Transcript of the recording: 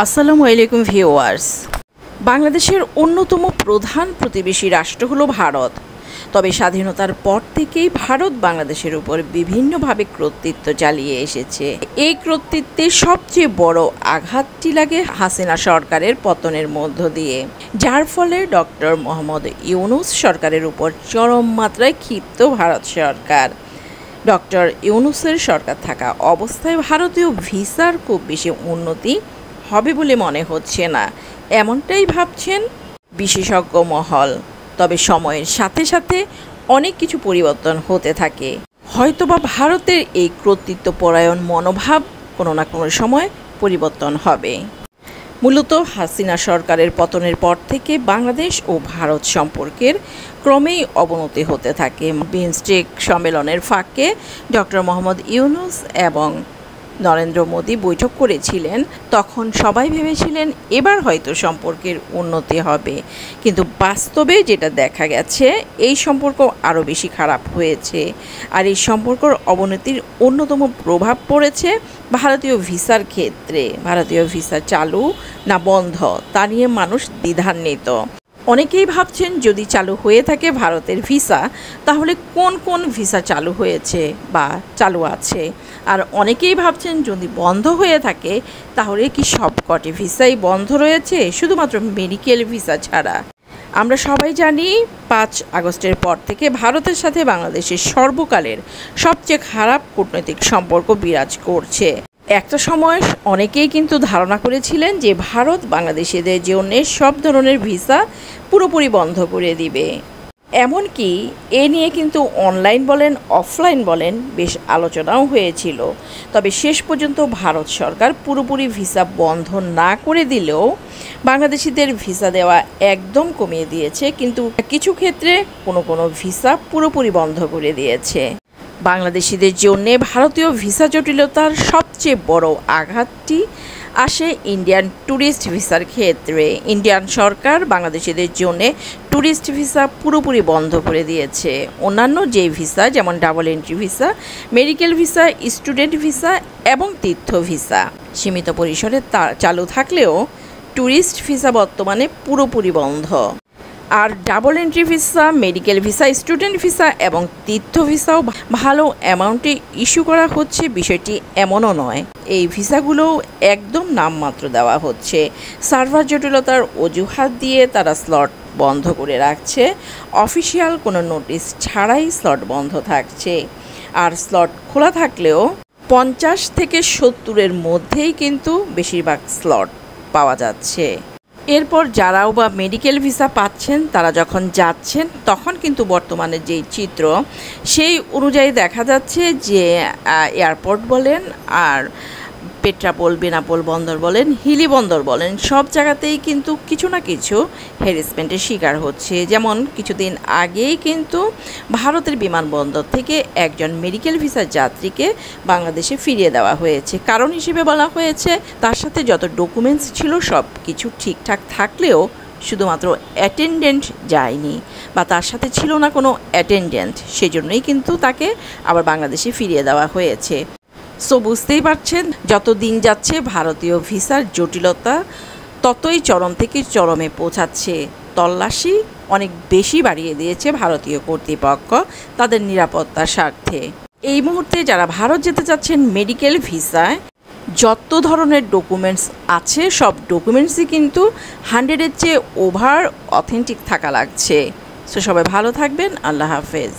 আসসালামু আলাইকুম ভিউয়ার্স। বাংলাদেশের অন্যতম প্রধান প্রতিবেশী রাষ্ট্র হলো ভারত। তবে স্বাধীনতার পর থেকেই ভারত বাংলাদেশের উপর বিভিন্নভাবে কর্তৃত্ব চালিয়ে এসেছে। এই কর্তৃত্বে সবচেয়ে বড় আঘাতটি লাগে হাসিনা সরকারের পতনের মধ্য দিয়ে, যার ফলে ডক্টর মোহাম্মদ ইউনূস সরকারের উপর চরম মাত্রায় ক্ষিপ্ত ভারত সরকার। ডক্টর ইউনূসের সরকার থাকা অবস্থায় ভারতীয় ভিসার খুব বেশি উন্নতি হবে বলে মনে হচ্ছে না, এমনটাই ভাবছেন বিশেষজ্ঞ মহল। তবে সময়ের সাথে সাথে অনেক কিছু পরিবর্তন হতে থাকে। হয়তোবা ভারতের এই কর্তৃত্বপরায়ণ মনোভাব কোনো না কোনো সময় পরিবর্তন হবে। মূলত হাসিনা সরকারের পতনের পর থেকে বাংলাদেশ ও ভারত সম্পর্কের ক্রমেই অবনতি হতে থাকে। বিমস্টেক সম্মেলনের ফাঁকে ডক্টর মোহাম্মদ ইউনূস এবং নরেন্দ্র মোদী বৈঠক করেছিলেন। তখন সবাই ভেবেছিলেন এবার হয়তো সম্পর্কের উন্নতি হবে, কিন্তু বাস্তবে যেটা দেখা গেছে এই সম্পর্ক আরও বেশি খারাপ হয়েছে। আর এই সম্পর্কের অবনতির অন্যতম প্রভাব পড়েছে ভারতীয় ভিসার ক্ষেত্রে। ভারতীয় ভিসা চালু না বন্ধ তা নিয়ে মানুষ দ্বিধান্বিত। অনেকেই ভাবছেন যদি চালু হয়ে থাকে ভারতের ভিসা, তাহলে কোন কোন ভিসা চালু হয়েছে বা চালু আছে। আর অনেকেই ভাবছেন যদি বন্ধ হয়ে থাকে তাহলে কি সবকটি ভিসাই বন্ধ রয়েছে, শুধুমাত্র মেডিকেল ভিসা ছাড়া। আমরা সবাই জানি 5 আগস্টের পর থেকে ভারতের সাথে বাংলাদেশের সর্বকালের সবচেয়ে খারাপ কূটনৈতিক সম্পর্ক বিরাজ করছে। একটা সময় অনেকেই কিন্তু ধারণা করেছিলেন যে ভারত বাংলাদেশিদের জন্য সব ধরনের ভিসা পুরোপুরি বন্ধ করে দিবে। এমনকি এ নিয়ে কিন্তু অনলাইন বলেন অফলাইন বলেন বেশ আলোচনাও হয়েছিল। তবে শেষ পর্যন্ত ভারত সরকার পুরোপুরি ভিসা বন্ধ না করে দিলেও বাংলাদেশিদের ভিসা দেওয়া একদম কমিয়ে দিয়েছে, কিন্তু কিছু ক্ষেত্রে কোনো ভিসা পুরোপুরি বন্ধ করে দিয়েছে। বাংলাদেশিদের জন্য ভারতীয় ভিসা জটিলতার সবচেয়ে বড় আঘাতটি আসে ইন্ডিয়ান ট্যুরিস্ট ভিসার ক্ষেত্রে। ইন্ডিয়ান সরকার বাংলাদেশিদের জন্য ট্যুরিস্ট ভিসা পুরোপুরি বন্ধ করে দিয়েছে। অন্যান্য যে ভিসা যেমন double entry visa, medical visa, student visa এবং তীর্থ ভিসা সীমিত পরিসরে চালু থাকলেও ট্যুরিস্ট ভিসা বর্তমানে পুরোপুরি বন্ধ। আর double entry visa, medical visa, student visa এবং তীর্থ ভিসাও ভালো অ্যামাউন্টে ইস্যু করা হচ্ছে, বিষয়টি এমনও নয়। এই ভিসাগুলোও একদম নামমাত্র দেওয়া হচ্ছে। সার্ভার জটিলতার অজুহাত দিয়ে তারা স্লট বন্ধ করে রাখছে। অফিসিয়াল কোনো নোটিশ ছাড়াই স্লট বন্ধ থাকছে। আর স্লট খোলা থাকলেও 50 থেকে 70-এর মধ্যেই কিন্তু বেশিরভাগ স্লট পাওয়া যাচ্ছে। এরপর যারাও বা মেডিকেল ভিসা পাচ্ছেন তারা যখন যাচ্ছেন তখন কিন্তু বর্তমানে যেই চিত্র সেই অনুযায়ী দেখা যাচ্ছে যে এয়ারপোর্ট বলেন আর পেট্রাপোল, বেনাপোল বন্দর বলেন, হিলি বন্দর বলেন, সব জায়গাতেই কিন্তু কিছু না কিছু হ্যারাসমেন্টের শিকার হচ্ছে। যেমন কিছুদিন আগেই কিন্তু ভারতের বিমানবন্দর থেকে একজন মেডিকেল ভিসার যাত্রীকে বাংলাদেশে ফিরিয়ে দেওয়া হয়েছে। কারণ হিসেবে বলা হয়েছে তার সাথে যত ডকুমেন্টস ছিল সব কিছু ঠিকঠাক থাকলেও শুধুমাত্র অ্যাটেন্ডেন্ট যায়নি বা তার সাথে ছিল না কোনো অ্যাটেন্ডেন্ট, সেজন্যই কিন্তু তাকে আবার বাংলাদেশে ফিরিয়ে দেওয়া হয়েছে। সো বুঝতেই পারছেন যত দিন যাচ্ছে ভারতীয় ভিসার জটিলতা ততই চরম থেকে চরমে পৌঁছাচ্ছে। তল্লাশি অনেক বেশি বাড়িয়ে দিয়েছে ভারতীয় কর্তৃপক্ষ তাদের নিরাপত্তার স্বার্থে। এই মুহূর্তে যারা ভারত যেতে চাচ্ছেন মেডিকেল ভিসায় যত ধরনের ডকুমেন্টস আছে সব ডকুমেন্টসই কিন্তু 100-এর চেয়ে ওভার অথেন্টিক থাকা লাগছে। সো সবাই ভালো থাকবেন। আল্লাহ হাফেজ।